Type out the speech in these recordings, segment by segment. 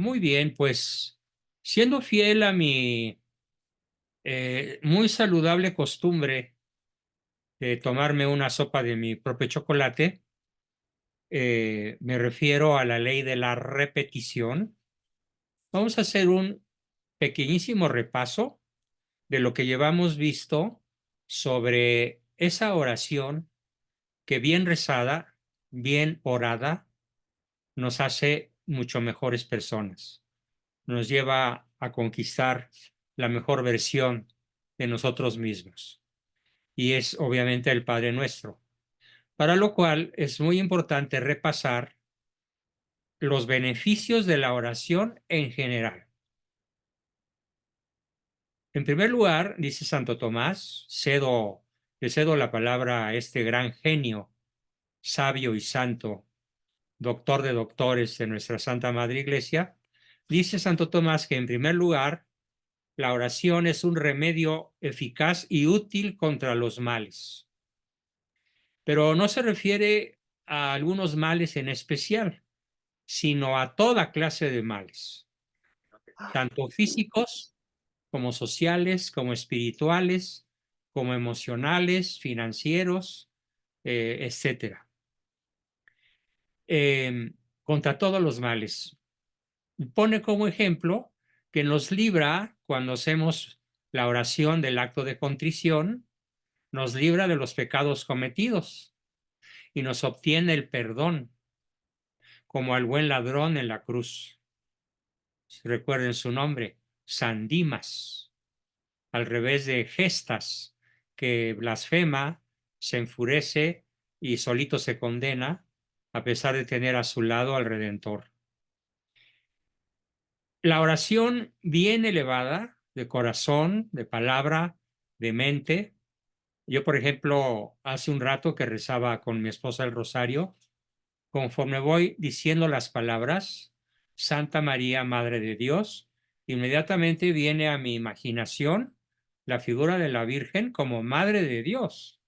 Muy bien, pues siendo fiel a mi muy saludable costumbre de tomarme una sopa de mi propio chocolate, me refiero a la ley de la repetición. Vamos a hacer un pequeñísimo repaso de lo que llevamos visto sobre esa oración que bien rezada, bien orada, nos hace mucho mejores personas. Nos lleva a conquistar la mejor versión de nosotros mismos. Y es obviamente el Padre Nuestro. Para lo cual es muy importante repasar los beneficios de la oración en general. En primer lugar, dice Santo Tomás, le cedo la palabra a este gran genio, sabio y santo, doctor de doctores de nuestra Santa Madre Iglesia, dice Santo Tomás que en primer lugar, la oración es un remedio eficaz y útil contra los males. Pero no se refiere a algunos males en especial, sino a toda clase de males, tanto físicos como sociales, como espirituales, como emocionales, financieros, etcétera. Contra todos los males. Pone como ejemplo que nos libra cuando hacemos la oración del acto de contrición, nos libra de los pecados cometidos y nos obtiene el perdón, como al buen ladrón en la cruz. Recuerden su nombre, San Dimas, al revés de Gestas, que blasfema, se enfurece y solito se condena, a pesar de tener a su lado al Redentor. La oración bien elevada, de corazón, de palabra, de mente. Yo, por ejemplo, hace un rato que rezaba con mi esposa el rosario, conforme voy diciendo las palabras, Santa María, Madre de Dios, inmediatamente viene a mi imaginación la figura de la Virgen como Madre de Dios.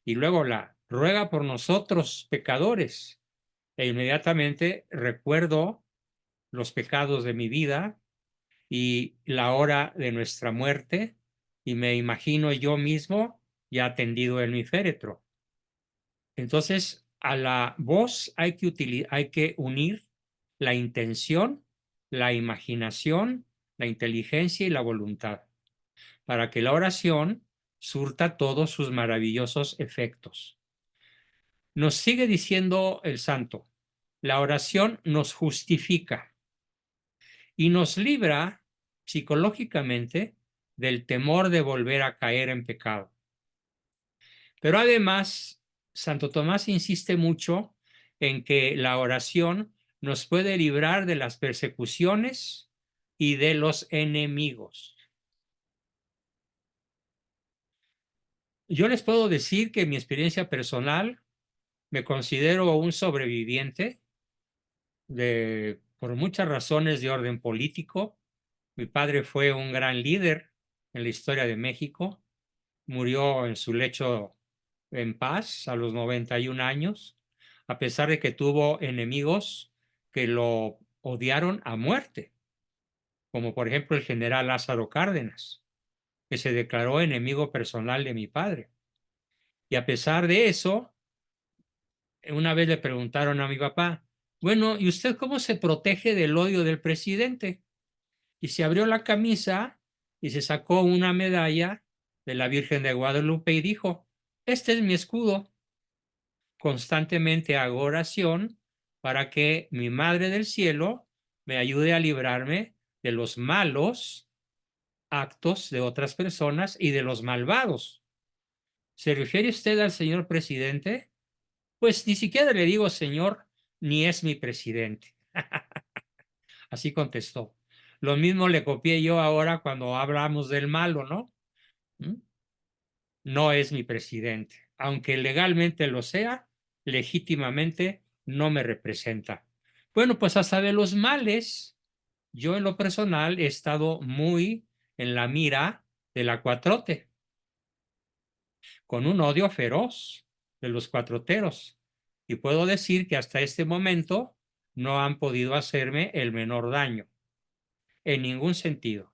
Y luego la ruega por nosotros pecadores. E inmediatamente recuerdo los pecados de mi vida y la hora de nuestra muerte, y me imagino yo mismo ya tendido en mi féretro. Entonces, a la voz hay que unir la intención, la imaginación, la inteligencia y la voluntad, para que la oración surta todos sus maravillosos efectos. Nos sigue diciendo el santo, la oración nos justifica y nos libra psicológicamente del temor de volver a caer en pecado. Pero además, Santo Tomás insiste mucho en que la oración nos puede librar de las persecuciones y de los enemigos. Yo les puedo decir que en mi experiencia personal me considero un sobreviviente por muchas razones de orden político. Mi padre fue un gran líder en la historia de México. Murió en su lecho en paz a los 91 años, a pesar de que tuvo enemigos que lo odiaron a muerte, como por ejemplo el general Lázaro Cárdenas, que se declaró enemigo personal de mi padre. Y a pesar de eso, una vez le preguntaron a mi papá, bueno, ¿y usted cómo se protege del odio del presidente? Y se abrió la camisa y se sacó una medalla de la Virgen de Guadalupe y dijo, este es mi escudo. Constantemente hago oración para que mi Madre del Cielo me ayude a librarme de los malos actos de otras personas y de los malvados. ¿Se refiere usted al señor presidente? Pues ni siquiera le digo señor, ni es mi presidente. Así contestó. Lo mismo le copié yo ahora cuando hablamos del malo, ¿no? ¿Mm? No es mi presidente. Aunque legalmente lo sea, legítimamente no me representa. Bueno, pues hasta de los males, yo en lo personal he estado muy en la mira de la cuatrote, con un odio feroz de los cuatroteros. Y puedo decir que hasta este momento no han podido hacerme el menor daño, en ningún sentido,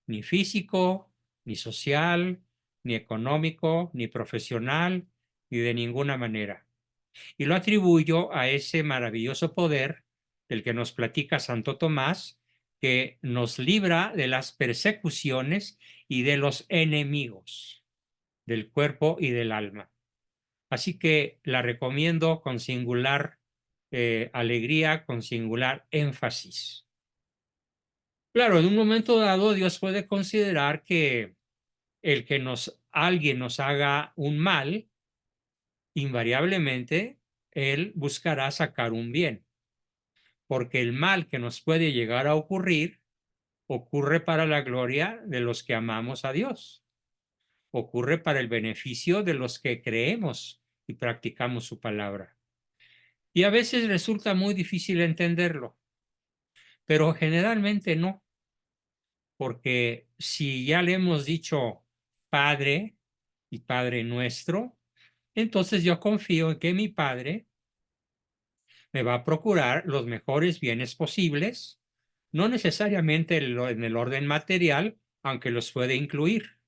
ni físico, ni social, ni económico, ni profesional, ni de ninguna manera. Y lo atribuyo a ese maravilloso poder del que nos platica Santo Tomás, que nos libra de las persecuciones y de los enemigos del cuerpo y del alma. Así que la recomiendo con singular alegría, con singular énfasis. Claro, en un momento dado Dios puede considerar que el que alguien nos haga un mal, invariablemente Él buscará sacar un bien, porque el mal que nos puede llegar a ocurrir ocurre para la gloria de los que amamos a Dios, ocurre para el beneficio de los que creemos y practicamos su palabra. Y a veces resulta muy difícil entenderlo, pero generalmente no, porque si ya le hemos dicho Padre y Padre nuestro, entonces yo confío en que mi Padre me va a procurar los mejores bienes posibles, no necesariamente en el orden material, aunque los puede incluir,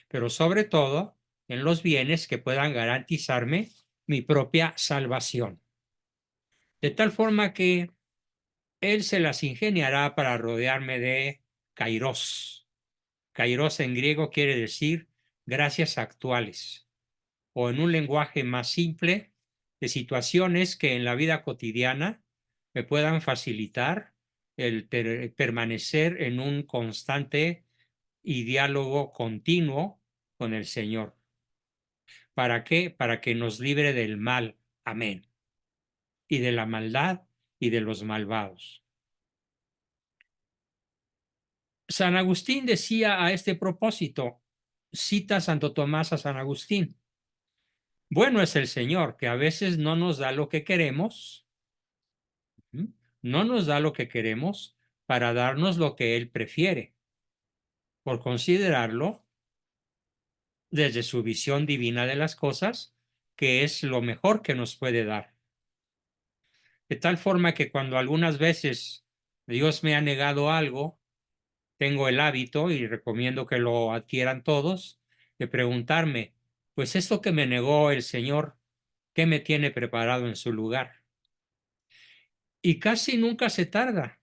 pero sobre todo en los bienes que puedan garantizarme mi propia salvación. De tal forma que Él se las ingeniará para rodearme de kairos. Kairos en griego quiere decir gracias actuales, o en un lenguaje más simple, de situaciones que en la vida cotidiana me puedan facilitar el permanecer en un constante y diálogo continuo con el Señor. ¿Para qué? Para que nos libre del mal. Amén. Y de la maldad y de los malvados. San Agustín decía a este propósito, cita Santo Tomás a San Agustín: bueno es el Señor, que a veces no nos da lo que queremos, no nos da lo que queremos para darnos lo que Él prefiere, por considerarlo desde su visión divina de las cosas, que es lo mejor que nos puede dar. De tal forma que cuando algunas veces Dios me ha negado algo, tengo el hábito, y recomiendo que lo adquieran todos, de preguntarme, pues esto que me negó el Señor, ¿qué me tiene preparado en su lugar? Y casi nunca se tarda.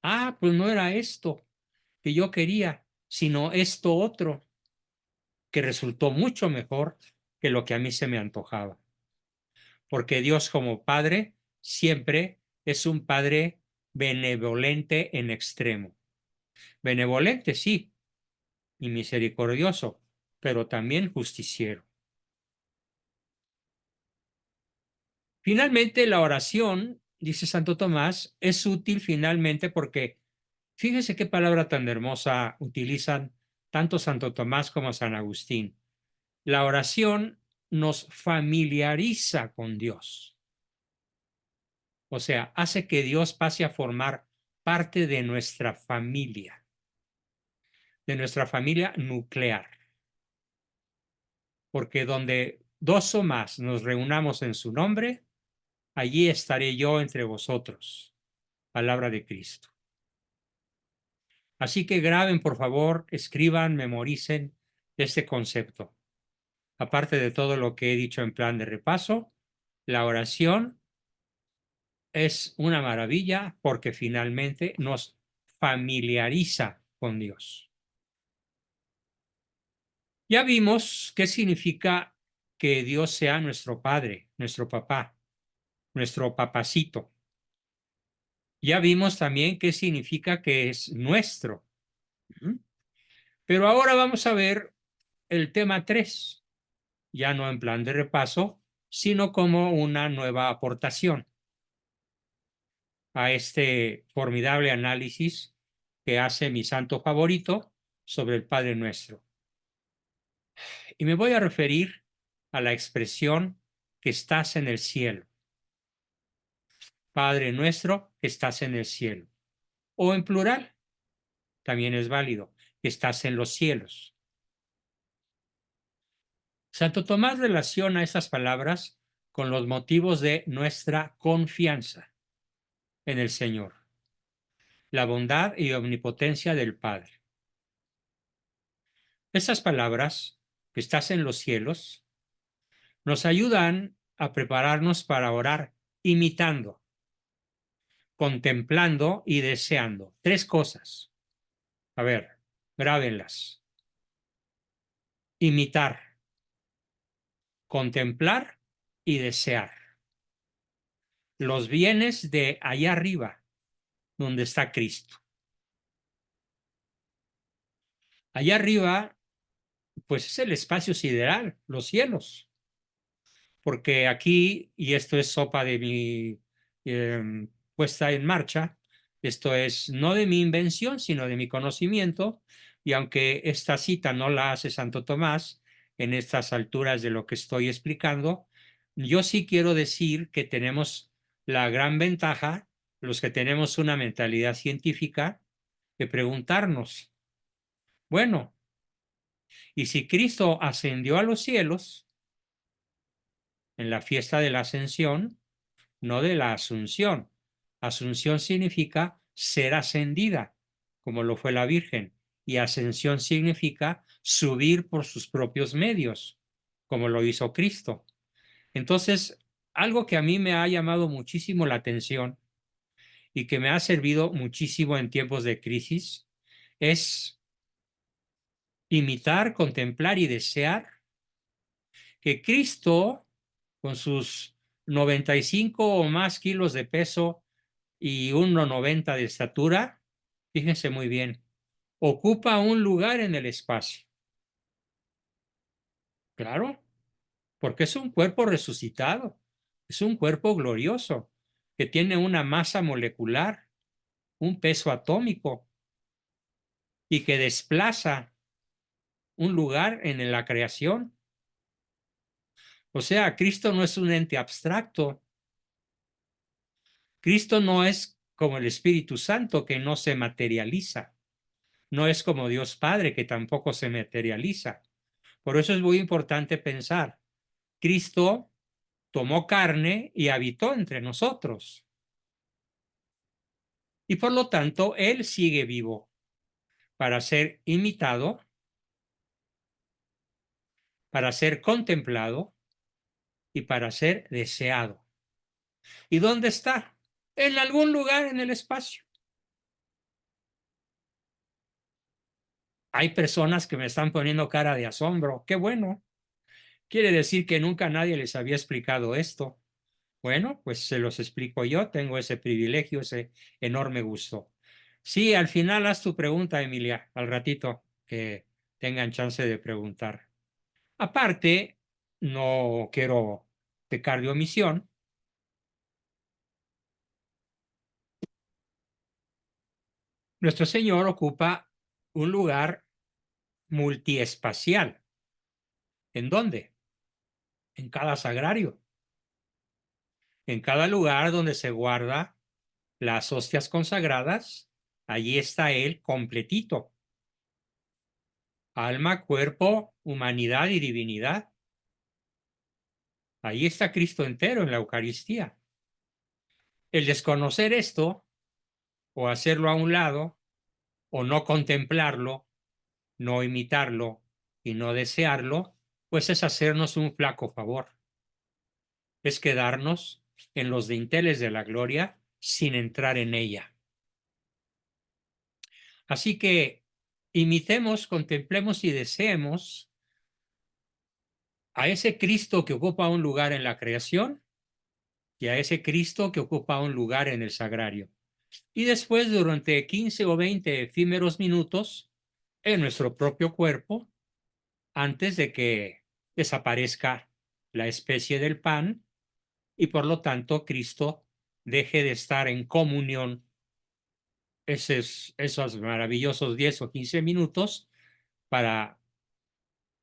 Ah, pues no era esto que yo quería, sino esto otro, que resultó mucho mejor que lo que a mí se me antojaba. Porque Dios como Padre siempre es un Padre benevolente en extremo. Benevolente, sí, y misericordioso, pero también justiciero. Finalmente, la oración, dice Santo Tomás, es útil finalmente porque fíjese qué palabra tan hermosa utilizan tanto Santo Tomás como San Agustín. La oración nos familiariza con Dios. O sea, hace que Dios pase a formar parte de nuestra familia nuclear. Porque donde dos o más nos reunamos en su nombre, allí estaré yo entre vosotros. Palabra de Cristo. Así que graben, por favor, escriban, memoricen este concepto. Aparte de todo lo que he dicho en plan de repaso, la oración es una maravilla porque finalmente nos familiariza con Dios. Ya vimos qué significa que Dios sea nuestro Padre, nuestro papá, nuestro papacito. Ya vimos también qué significa que es nuestro. Pero ahora vamos a ver el tema 3, ya no en plan de repaso, sino como una nueva aportación a este formidable análisis que hace mi santo favorito sobre el Padre Nuestro. Y me voy a referir a la expresión que estás en el cielo. Padre nuestro que estás en el cielo. O en plural, también es válido, que estás en los cielos. Santo Tomás relaciona esas palabras con los motivos de nuestra confianza. en el Señor, la bondad y omnipotencia del Padre. Estas palabras, que estás en los cielos, nos ayudan a prepararnos para orar imitando, contemplando y deseando. Tres cosas. A ver, grábenlas. Imitar, contemplar y desear los bienes de allá arriba, donde está Cristo. Allá arriba, pues es el espacio sideral, los cielos, porque aquí, y esto es sopa de mi puesta en marcha, esto es no de mi invención, sino de mi conocimiento, y aunque esta cita no la hace Santo Tomás en estas alturas de lo que estoy explicando, yo sí quiero decir que tenemos la gran ventaja, los que tenemos una mentalidad científica, de preguntarnos, bueno, y si Cristo ascendió a los cielos en la fiesta de la ascensión, no de la asunción. Asunción significa ser ascendida, como lo fue la Virgen, y ascensión significa subir por sus propios medios, como lo hizo Cristo. Entonces, algo que a mí me ha llamado muchísimo la atención y que me ha servido muchísimo en tiempos de crisis es imitar, contemplar y desear que Cristo, con sus 95 o más kilos de peso y 1,90 de estatura, fíjense muy bien, ocupa un lugar en el espacio. Claro, porque es un cuerpo resucitado, es un cuerpo glorioso, que tiene una masa molecular, un peso atómico y que desplaza un lugar en la creación. O sea, Cristo no es un ente abstracto. Cristo no es como el Espíritu Santo, que no se materializa. No es como Dios Padre, que tampoco se materializa. Por eso es muy importante pensar, Cristo tomó carne y habitó entre nosotros. Y por lo tanto, Él sigue vivo para ser imitado, para ser contemplado y para ser deseado. ¿Y dónde está? En algún lugar en el espacio. Hay personas que me están poniendo cara de asombro. Qué bueno. Quiere decir que nunca nadie les había explicado esto. Bueno, pues se los explico yo, tengo ese privilegio, ese enorme gusto. Sí, al final haz tu pregunta, Emilia, al ratito que tengan chance de preguntar. Aparte, no quiero pecar de omisión. Nuestro Señor ocupa un lugar multiespacial. ¿En dónde? En cada sagrario, en cada lugar donde se guarda las hostias consagradas, allí está Él completito. Alma, cuerpo, humanidad y divinidad. Ahí está Cristo entero en la Eucaristía. El desconocer esto, o hacerlo a un lado, o no contemplarlo, no imitarlo y no desearlo, pues es hacernos un flaco favor. Es quedarnos en los dinteles de la gloria sin entrar en ella. Así que imitemos, contemplemos y deseemos a ese Cristo que ocupa un lugar en la creación y a ese Cristo que ocupa un lugar en el sagrario. Y después, durante 15 o 20 efímeros minutos, en nuestro propio cuerpo, antes de que desaparezca la especie del pan y por lo tanto Cristo deje de estar en comunión esos maravillosos 10 o 15 minutos para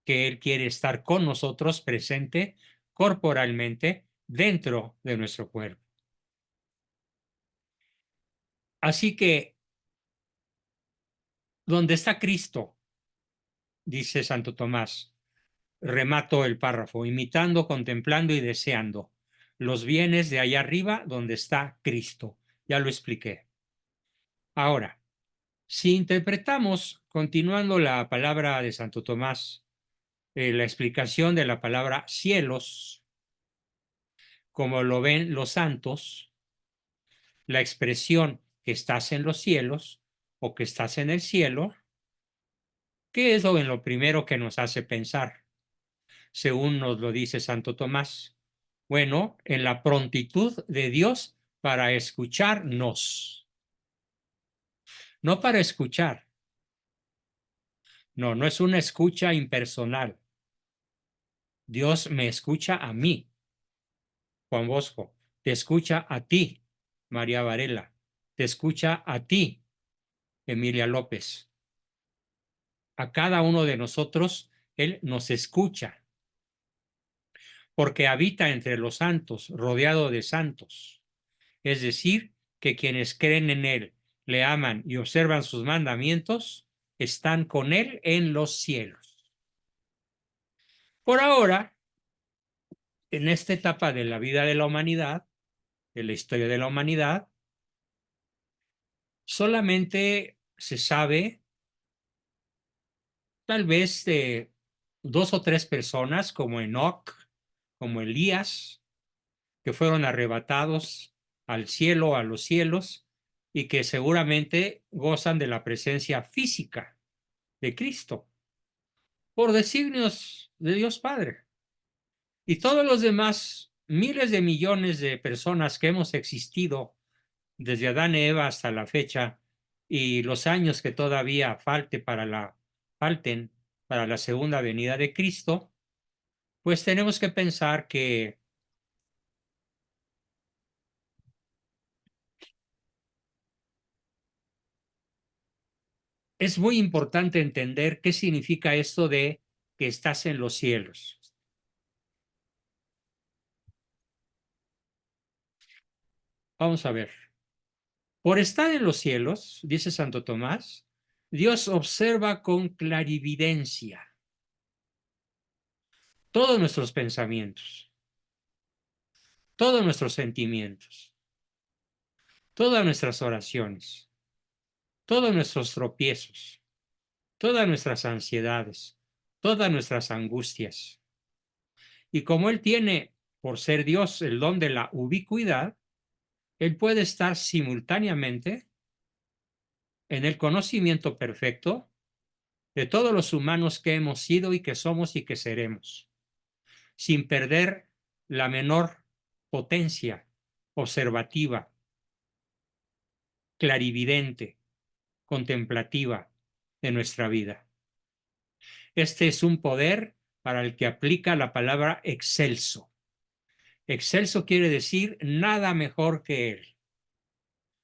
que Él quiere estar con nosotros presente corporalmente dentro de nuestro cuerpo. Así que, ¿dónde está Cristo? Dice Santo Tomás. Remato el párrafo, imitando, contemplando y deseando los bienes de allá arriba donde está Cristo. Ya lo expliqué. Ahora, si interpretamos, continuando la palabra de Santo Tomás, la explicación de la palabra cielos, como lo ven los santos, la expresión que estás en los cielos o que estás en el cielo, ¿qué es en lo primero que nos hace pensar? Según nos lo dice Santo Tomás. Bueno, en la prontitud de Dios para escucharnos. No para escuchar. No, no es una escucha impersonal. Dios me escucha a mí, Juan Bosco. Te escucha a ti, María Varela. Te escucha a ti, Emilia López. A cada uno de nosotros, Él nos escucha, porque habita entre los santos, rodeado de santos. Es decir, que quienes creen en Él, le aman y observan sus mandamientos, están con Él en los cielos. Por ahora, en esta etapa de la vida de la humanidad, de la historia de la humanidad, solamente se sabe tal vez de 2 o 3 personas como Enoc, como Elías, que fueron arrebatados al cielo, a los cielos, y que seguramente gozan de la presencia física de Cristo, por designios de Dios Padre. Y todos los demás miles de millones de personas que hemos existido desde Adán y Eva hasta la fecha, y los años que todavía falten para la segunda venida de Cristo, pues tenemos que pensar que es muy importante entender qué significa esto de que estás en los cielos. Vamos a ver. Por estar en los cielos, dice Santo Tomás, Dios observa con clarividencia todos nuestros pensamientos, todos nuestros sentimientos, todas nuestras oraciones, todos nuestros tropiezos, todas nuestras ansiedades, todas nuestras angustias. Y como Él tiene, por ser Dios, el don de la ubicuidad, Él puede estar simultáneamente en el conocimiento perfecto de todos los humanos que hemos sido y que somos y que seremos, sin perder la menor potencia observativa, clarividente, contemplativa de nuestra vida. Este es un poder para el que aplica la palabra excelso. Excelso quiere decir nada mejor que Él,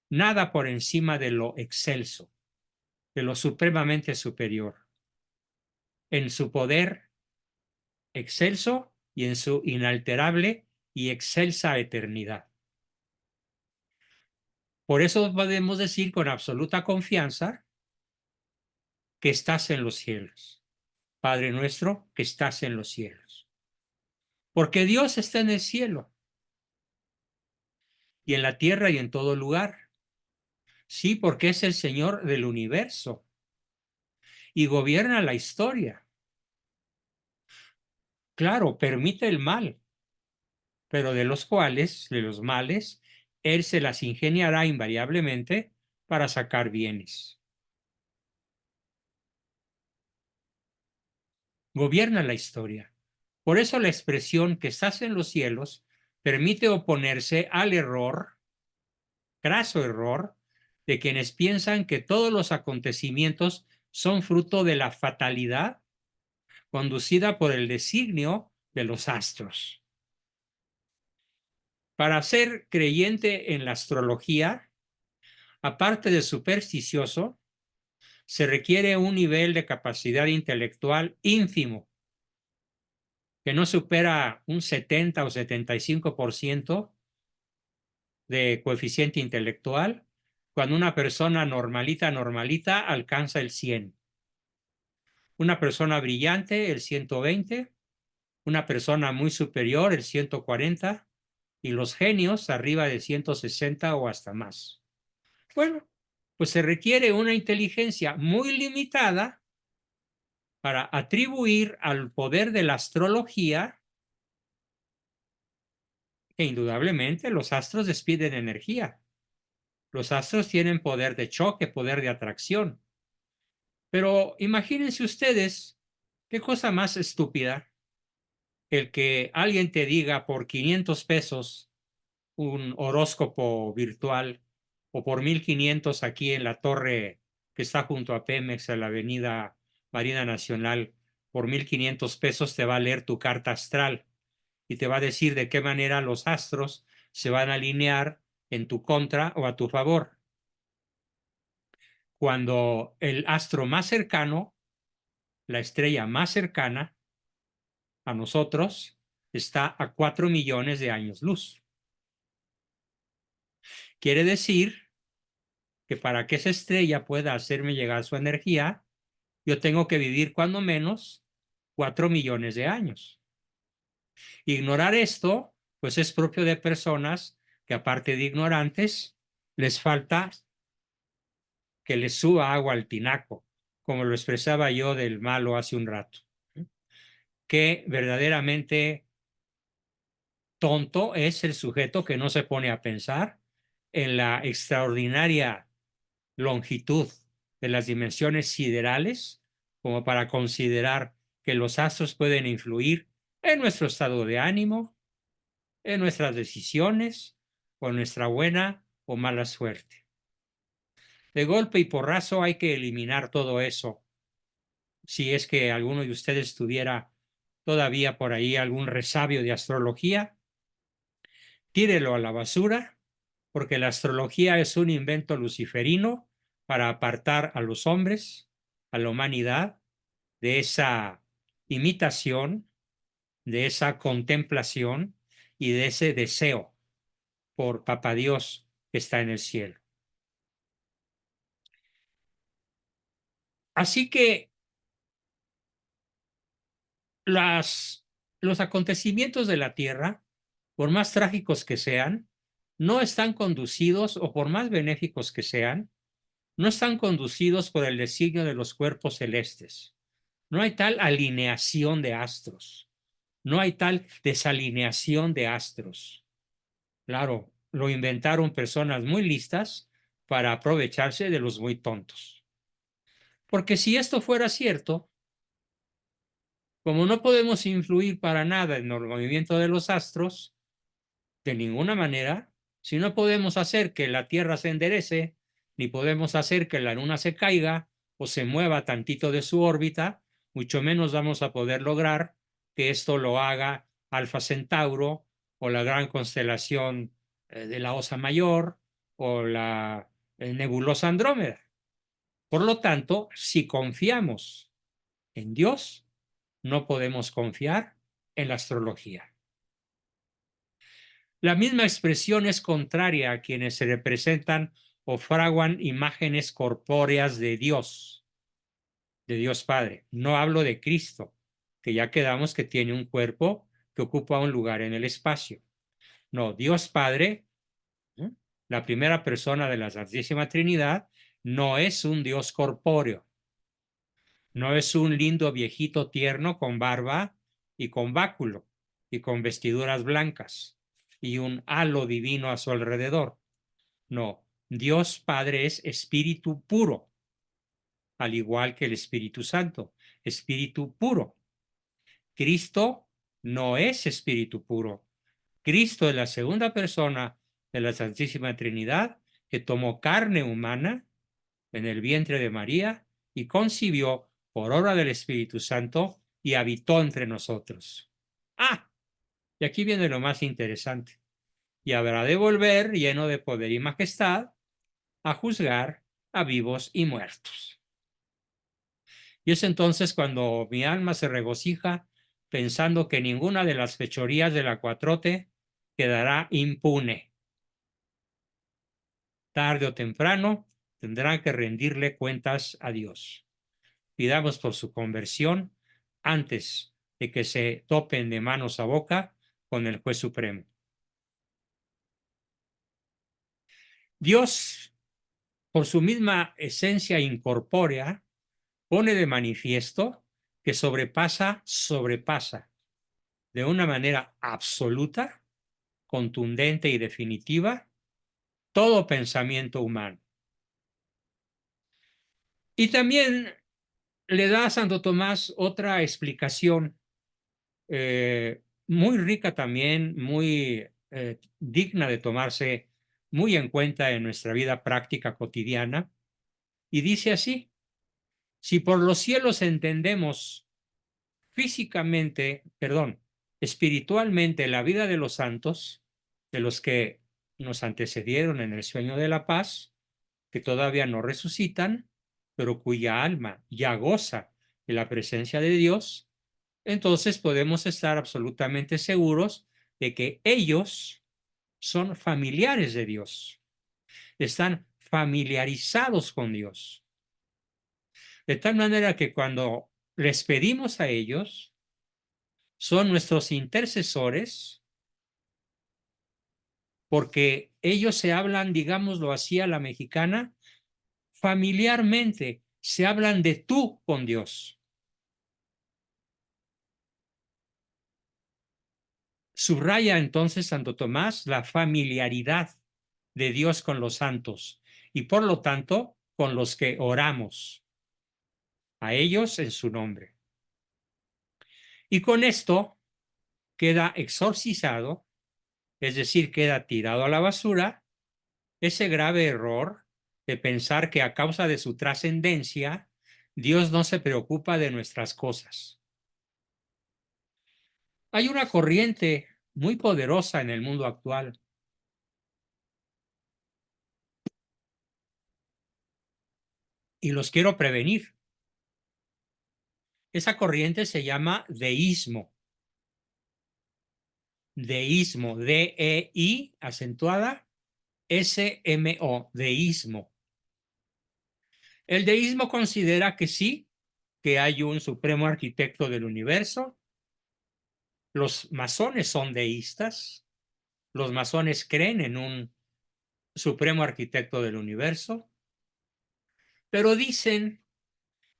nada por encima de lo excelso, de lo supremamente superior. En su poder excelso y en su inalterable y excelsa eternidad. Por eso podemos decir con absoluta confianza que estás en los cielos. Padre nuestro, que estás en los cielos. Porque Dios está en el cielo y en la tierra y en todo lugar. Sí, porque es el Señor del universo y gobierna la historia. Claro, permite el mal, pero de los males, Él se las ingeniará invariablemente para sacar bienes. Gobierna la historia. Por eso la expresión que estás en los cielos permite oponerse al error, craso error, de quienes piensan que todos los acontecimientos son fruto de la fatalidad conducida por el designio de los astros. Para ser creyente en la astrología, aparte de supersticioso, se requiere un nivel de capacidad intelectual ínfimo, que no supera un 70 o 75% de coeficiente intelectual, cuando una persona normalita alcanza el 100. Una persona brillante, el 120, una persona muy superior, el 140, y los genios arriba de 160 o hasta más. Bueno, pues se requiere una inteligencia muy limitada para atribuir al poder de la astrología que indudablemente los astros despiden energía. Los astros tienen poder de choque, poder de atracción. Pero imagínense ustedes qué cosa más estúpida el que alguien te diga por 500 pesos un horóscopo virtual o por 1,500 aquí en la torre que está junto a Pemex, a la avenida Marina Nacional, por 1,500 pesos te va a leer tu carta astral y te va a decir de qué manera los astros se van a alinear en tu contra o a tu favor. Cuando el astro más cercano, la estrella más cercana a nosotros, está a 4 millones de años luz. Quiere decir que para que esa estrella pueda hacerme llegar su energía, yo tengo que vivir cuando menos 4 millones de años. Ignorar esto, pues es propio de personas que aparte de ignorantes, les falta que les suba agua al tinaco, como lo expresaba yo del malo hace un rato. Que verdaderamente tonto es el sujeto que no se pone a pensar en la extraordinaria longitud de las dimensiones siderales como para considerar que los astros pueden influir en nuestro estado de ánimo, en nuestras decisiones o en nuestra buena o mala suerte. De golpe y porrazo hay que eliminar todo eso. Si es que alguno de ustedes tuviera todavía por ahí algún resabio de astrología, tírelo a la basura, porque la astrología es un invento luciferino para apartar a los hombres, a la humanidad, de esa imitación, de esa contemplación y de ese deseo por Papá Dios que está en el cielo. Así que los acontecimientos de la Tierra, por más trágicos que sean, no están conducidos, o por más benéficos que sean, no están conducidos por el designio de los cuerpos celestes. No hay tal alineación de astros, no hay tal desalineación de astros. Claro, lo inventaron personas muy listas para aprovecharse de los muy tontos. Porque si esto fuera cierto, como no podemos influir para nada en el movimiento de los astros, de ninguna manera, si no podemos hacer que la Tierra se enderece, ni podemos hacer que la Luna se caiga o se mueva tantito de su órbita, mucho menos vamos a poder lograr que esto lo haga Alfa Centauro o la gran constelación de la Osa Mayor o la nebulosa Andrómeda. Por lo tanto, si confiamos en Dios, no podemos confiar en la astrología. La misma expresión es contraria a quienes se representan o fraguan imágenes corpóreas de Dios Padre. No hablo de Cristo, que ya quedamos que tiene un cuerpo que ocupa un lugar en el espacio. No, Dios Padre, la primera persona de la Santísima Trinidad, no es un Dios corpóreo. No es un lindo viejito tierno con barba y con báculo y con vestiduras blancas y un halo divino a su alrededor. No, Dios Padre es espíritu puro, al igual que el Espíritu Santo, espíritu puro. Cristo no es espíritu puro. Cristo es la segunda persona de la Santísima Trinidad que tomó carne humana en el vientre de María y concibió por obra del Espíritu Santo y habitó entre nosotros. Ah, y aquí viene lo más interesante. Y habrá de volver lleno de poder y majestad a juzgar a vivos y muertos. Y es entonces cuando mi alma se regocija pensando que ninguna de las fechorías de la cuatrote quedará impune. Tarde o temprano tendrán que rendirle cuentas a Dios. Pidamos por su conversión antes de que se topen de manos a boca con el juez supremo. Dios, por su misma esencia incorpórea, pone de manifiesto que sobrepasa de una manera absoluta, contundente y definitiva todo pensamiento humano. Y también le da a Santo Tomás otra explicación muy rica también, muy digna de tomarse muy en cuenta en nuestra vida práctica cotidiana. Y dice así: si por los cielos entendemos espiritualmente la vida de los santos, de los que nos antecedieron en el sueño de la paz, que todavía no resucitan, pero cuya alma ya goza de la presencia de Dios, entonces podemos estar absolutamente seguros de que ellos son familiares de Dios, están familiarizados con Dios. De tal manera que cuando les pedimos a ellos, son nuestros intercesores, porque ellos se hablan, digámoslo así a la mexicana, familiarmente, se hablan de tú con Dios. Subraya entonces Santo Tomás la familiaridad de Dios con los santos y por lo tanto con los que oramos a ellos en su nombre. Y con esto queda exorcizado, es decir, queda tirado a la basura, ese grave error de pensar que a causa de su trascendencia, Dios no se preocupa de nuestras cosas. Hay una corriente muy poderosa en el mundo actual y los quiero prevenir. Esa corriente se llama deísmo. Deísmo, D-E-I, acentuada, S-M-O, deísmo. El deísmo considera que sí, que hay un supremo arquitecto del universo. Los masones son deístas. Los masones creen en un supremo arquitecto del universo, pero dicen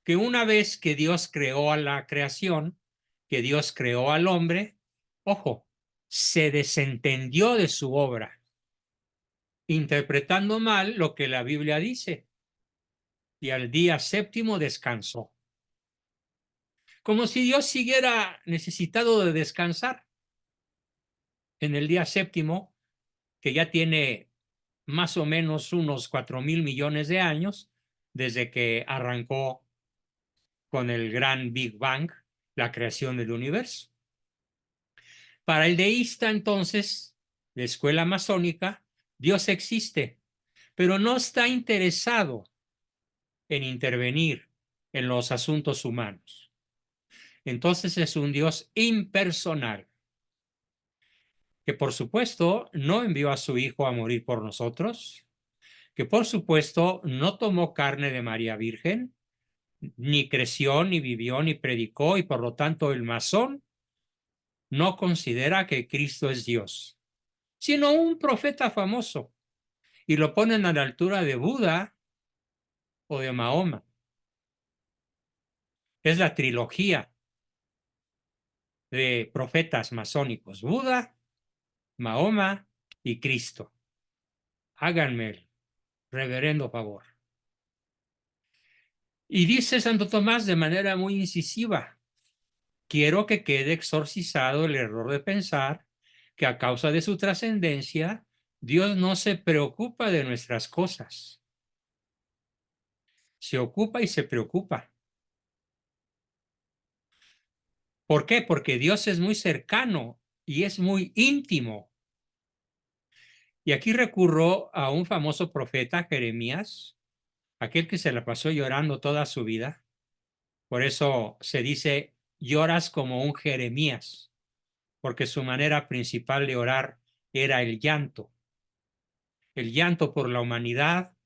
que una vez que Dios creó a la creación, que Dios creó al hombre, ojo, se desentendió de su obra, interpretando mal lo que la Biblia dice, y al día séptimo descansó. Como si Dios siguiera necesitado de descansar en el día séptimo, que ya tiene más o menos unos 4.000 millones de años desde que arrancó con el gran Big Bang la creación del universo. Para el deísta, entonces, de escuela masónica, Dios existe, pero no está interesado en intervenir en los asuntos humanos. Entonces es un Dios impersonal, que por supuesto no envió a su Hijo a morir por nosotros, que por supuesto no tomó carne de María Virgen, ni creció, ni vivió, ni predicó, y por lo tanto el masón no considera que Cristo es Dios, sino un profeta famoso, y lo ponen a la altura de Buda o de Mahoma. Es la trilogía de profetas masónicos: Buda, Mahoma y Cristo. Háganme el reverendo favor. Y dice Santo Tomás de manera muy incisiva: quiero que quede exorcizado el error de pensar que a causa de su trascendencia, Dios no se preocupa de nuestras cosas. Se ocupa y se preocupa. ¿Por qué? Porque Dios es muy cercano y es muy íntimo. Y aquí recurro a un famoso profeta, Jeremías, aquel que se la pasó llorando toda su vida. Por eso se dice: lloras como un Jeremías, porque su manera principal de orar era el llanto por la humanidad,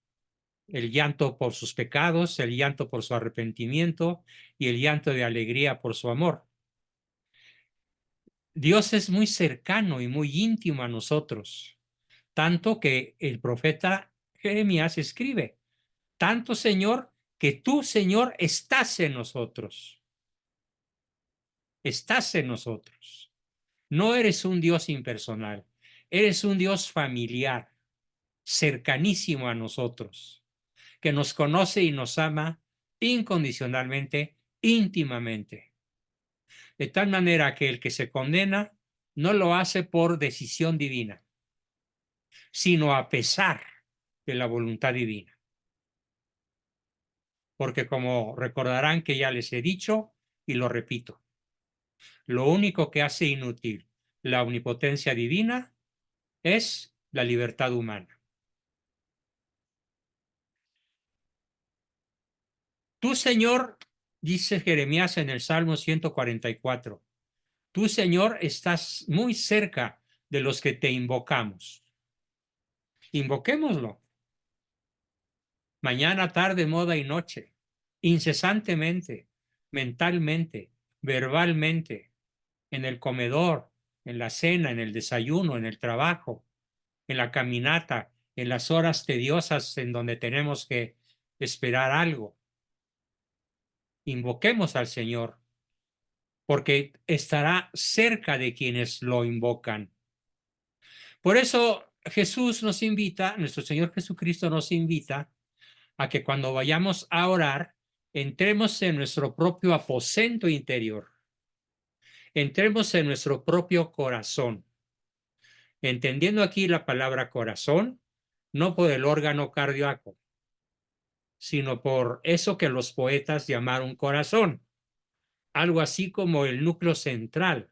el llanto por sus pecados, el llanto por su arrepentimiento y el llanto de alegría por su amor. Dios es muy cercano y muy íntimo a nosotros, tanto que el profeta Jeremías escribe, tanto, Señor, que tú, Señor, estás en nosotros. Estás en nosotros. No eres un Dios impersonal, eres un Dios familiar, cercanísimo a nosotros, que nos conoce y nos ama incondicionalmente, íntimamente. De tal manera que el que se condena no lo hace por decisión divina, sino a pesar de la voluntad divina. Porque como recordarán que ya les he dicho y lo repito, lo único que hace inútil la omnipotencia divina es la libertad humana. Tú, Señor, dice Jeremías en el Salmo 144, tú, Señor, estás muy cerca de los que te invocamos. Invoquémoslo. Mañana, tarde, moda y noche, incesantemente, mentalmente, verbalmente, en el comedor, en la cena, en el desayuno, en el trabajo, en la caminata, en las horas tediosas en donde tenemos que esperar algo. Invoquemos al Señor, porque estará cerca de quienes lo invocan. Por eso Jesús nos invita, nuestro Señor Jesucristo nos invita a que cuando vayamos a orar, entremos en nuestro propio aposento interior, entremos en nuestro propio corazón, entendiendo aquí la palabra corazón, no por el órgano cardíaco, sino por eso que los poetas llamaron corazón, algo así como el núcleo central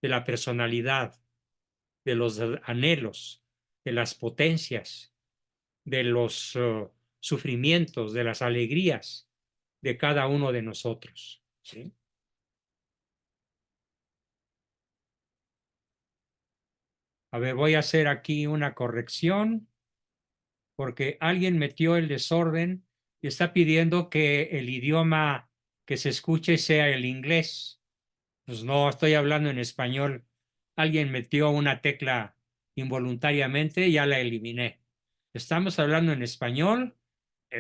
de la personalidad, de los anhelos, de las potencias, de los sufrimientos, de las alegrías de cada uno de nosotros. ¿Sí? A ver, voy a hacer aquí una corrección porque alguien metió el desorden y está pidiendo que el idioma que se escuche sea el inglés. Pues no, estoy hablando en español. Alguien metió una tecla involuntariamente y ya la eliminé. Estamos hablando en español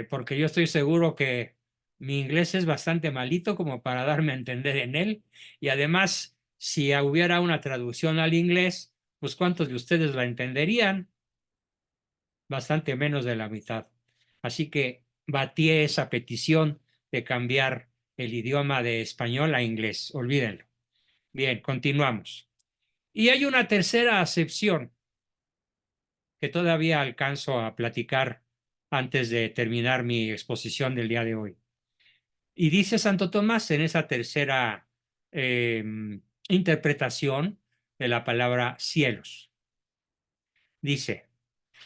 porque yo estoy seguro que mi inglés es bastante malito como para darme a entender en él. Y además, si hubiera una traducción al inglés, pues ¿cuántos de ustedes la entenderían? Bastante menos de la mitad. Así que batí esa petición de cambiar el idioma de español a inglés. Olvídenlo. Bien, continuamos. Y hay una tercera acepción que todavía alcanzo a platicar antes de terminar mi exposición del día de hoy. Y dice Santo Tomás en esa tercera eh, interpretación de la palabra cielos. Dice,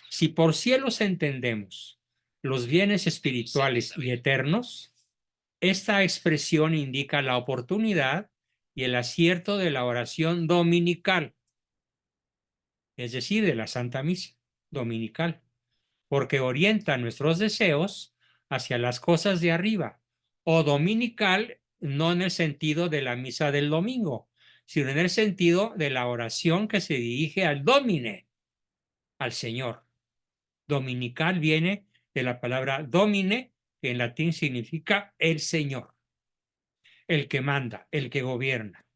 si por cielos entendemos los bienes espirituales y eternos, esta expresión indica la oportunidad y el acierto de la oración dominical, es decir, de la Santa Misa dominical, porque orienta nuestros deseos hacia las cosas de arriba, o dominical, no en el sentido de la misa del domingo, sino en el sentido de la oración que se dirige al Domine, al Señor. Dominical viene de la palabra domine, que en latín significa el Señor, el que manda, el que gobierna.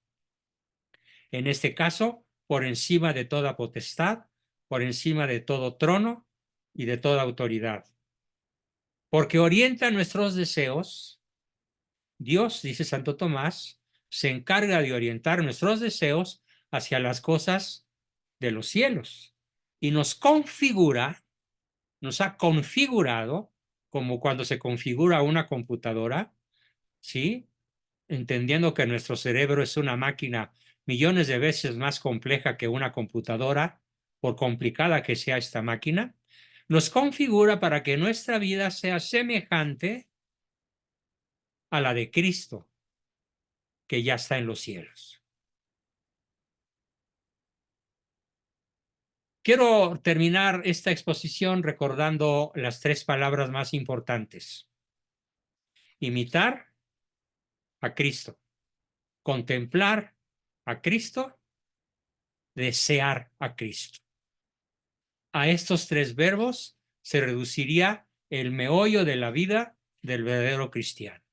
En este caso, por encima de toda potestad, por encima de todo trono y de toda autoridad. Porque orienta nuestros deseos, Dios, dice Santo Tomás, se encarga de orientar nuestros deseos hacia las cosas de los cielos y nos configura, nos ha configurado, como cuando se configura una computadora, ¿sí? Entendiendo que nuestro cerebro es una máquina millones de veces más compleja que una computadora, por complicada que sea esta máquina, nos configura para que nuestra vida sea semejante a la de Cristo, que ya está en los cielos. Quiero terminar esta exposición recordando las tres palabras más importantes. Imitar a Cristo, contemplar a Cristo, desear a Cristo. A estos tres verbos se reduciría el meollo de la vida del verdadero cristiano.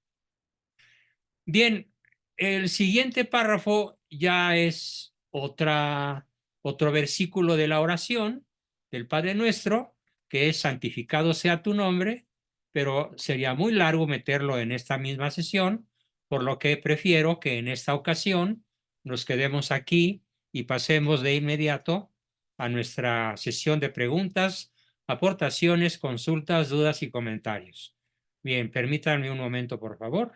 Bien, el siguiente párrafo ya es otro versículo de la oración del Padre Nuestro, que es santificado sea tu nombre, pero sería muy largo meterlo en esta misma sesión, por lo que prefiero que en esta ocasión nos quedemos aquí y pasemos de inmediato a nuestra sesión de preguntas, aportaciones, consultas, dudas y comentarios. Bien, permítanme un momento, por favor.